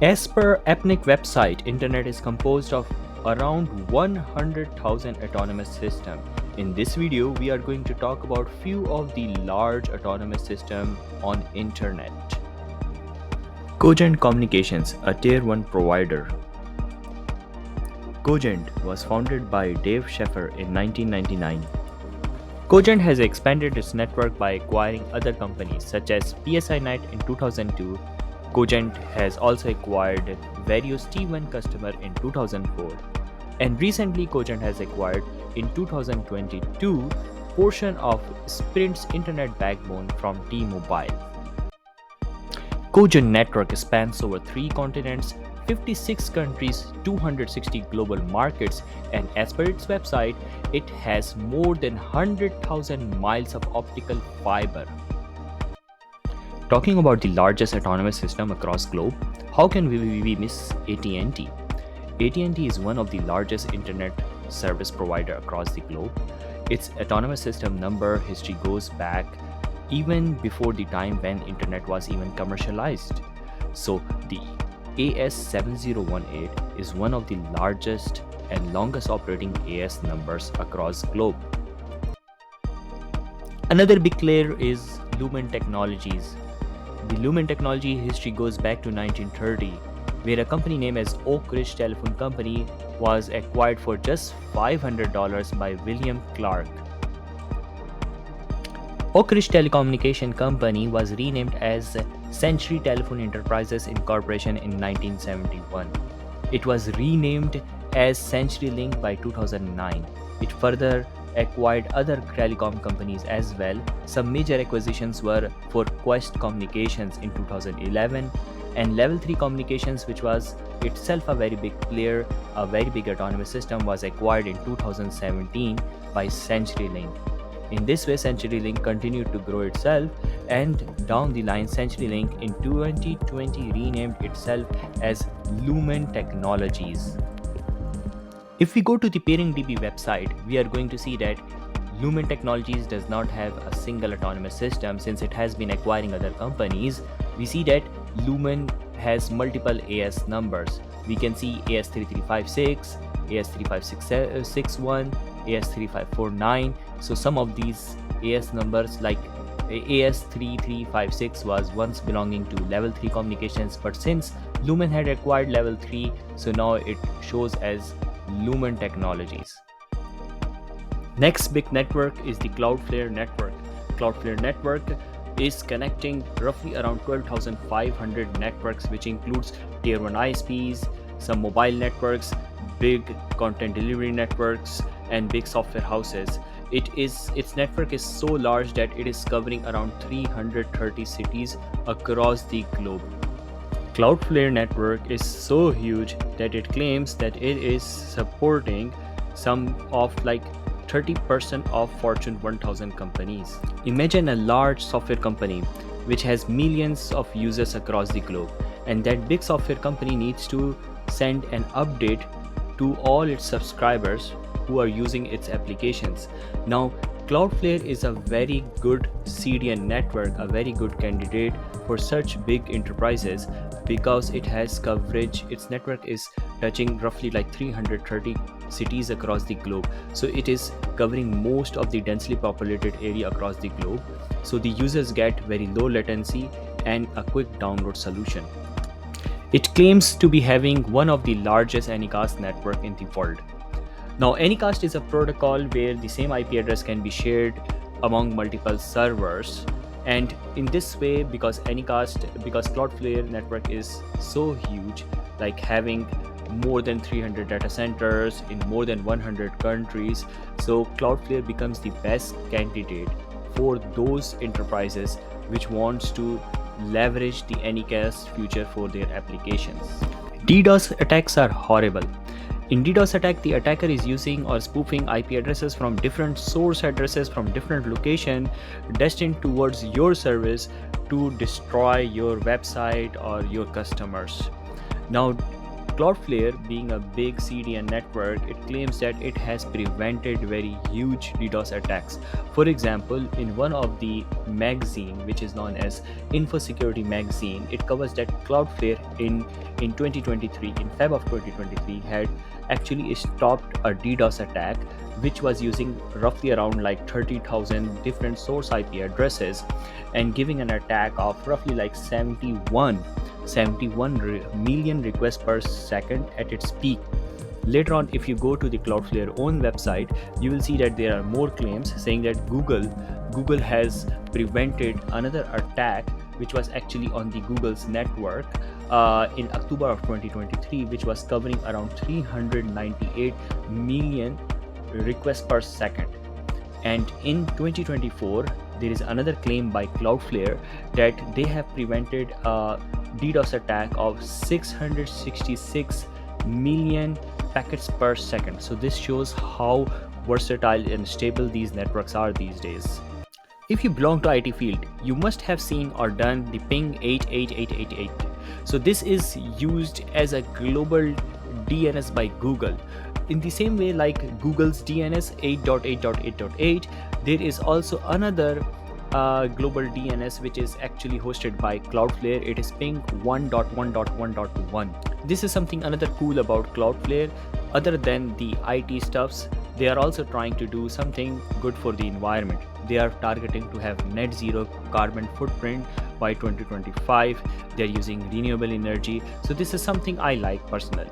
As per Epnik website, Internet is composed of around 100,000 autonomous systems. In this video, we are going to talk about few of the large autonomous systems on Internet. Cogent Communications, a Tier 1 provider. Cogent was founded by Dave Schaeffer in 1999. Cogent has expanded its network by acquiring other companies such as PSINet in 2002. Cogent has also acquired various T1 customers in 2004, and recently Cogent has acquired in 2022 portion of Sprint's internet backbone from T-Mobile. Cogent network spans over 3 continents, 56 countries, 260 global markets, and as per its website, it has more than 100,000 miles of optical fiber. Talking about the largest autonomous system across globe, how can we miss AT&T? AT&T is one of the largest internet service provider across the globe. Its autonomous system number history goes back even before the time when internet was even commercialized. So the AS7018 is one of the largest and longest operating AS numbers across globe. Another big player is Lumen Technologies. The Lumen Technology history goes back to 1930, where a company named as Oak Ridge Telephone Company was acquired for just $500 by William Clark. Oak Ridge Telecommunication Company was renamed as Century Telephone Enterprises Incorporation in 1971. It was renamed as CenturyLink by 2009. It further acquired other telecom companies as well. Some major acquisitions were for Quest Communications in 2011 and Level 3 Communications, which was itself a very big player, a very big autonomous system, was acquired in 2017 by CenturyLink. In this way, CenturyLink continued to grow itself, and down the line, CenturyLink in 2020 renamed itself as Lumen Technologies. If we go to the PairingDB website, we are going to see that Lumen Technologies does not have a single autonomous system since it has been acquiring other companies. We see that Lumen has multiple AS numbers. We can see AS3356, AS3561, AS3549. So some of these AS numbers like AS3356 was once belonging to Level 3 Communications, but since Lumen had acquired Level 3, so now it shows as Lumen Technologies. Next big network is the Cloudflare network. Cloudflare network is connecting roughly around 12,500 networks, which includes Tier 1 ISPs, some mobile networks, big content delivery networks, and big software houses. Its network is so large that it is covering around 330 cities across the globe. Cloudflare network is so huge that it claims that it is supporting some of like 30% of Fortune 1000 companies. Imagine a large software company which has millions of users across the globe, and that big software company needs to send an update to all its subscribers who are using its applications. Now, Cloudflare is a very good CDN network, a very good candidate for such big enterprises because it has coverage. Its network is touching roughly like 330 cities across the globe. So it is covering most of the densely populated area across the globe. So the users get very low latency and a quick download solution. It claims to be having one of the largest Anycast network in the world. Now, Anycast is a protocol where the same IP address can be shared among multiple servers. And in this way, because Cloudflare network is so huge, like having more than 300 data centers in more than 100 countries, so Cloudflare becomes the best candidate for those enterprises which wants to leverage the Anycast feature for their applications. DDoS attacks are horrible. In DDoS attack, the attacker is using or spoofing IP addresses from different source addresses from different location destined towards your service to destroy your website or your customers. Now, Cloudflare, being a big CDN network, it claims that it has prevented very huge DDoS attacks. For example, in one of the magazine, which is known as InfoSecurity magazine, it covers that Cloudflare in 2023, in Feb of 2023, had actually stopped a DDoS attack which was using roughly around like 30,000 different source IP addresses and giving an attack of roughly like 71 million requests per second at its peak. Later on, if you go to the Cloudflare own website, you will see that there are more claims saying that Google has prevented another attack which was actually on the Google's network in October of 2023, which was covering around 398 million requests per second. And in 2024, there is another claim by Cloudflare that they have prevented a DDoS attack of 666 million packets per second. So this shows how versatile and stable these networks are these days. If you belong to IT field, you must have seen or done the ping 88888. So this is used as a global DNS by Google. In the same way like Google's DNS 8.8.8.8, there is also another global DNS which is actually hosted by Cloudflare. It is ping 1.1.1.1. This is something another cool about Cloudflare. Other than the IT stuffs, they are also trying to do something good for the environment. They are targeting to have net zero carbon footprint by 2025. They are using renewable energy. So this is something I like personally.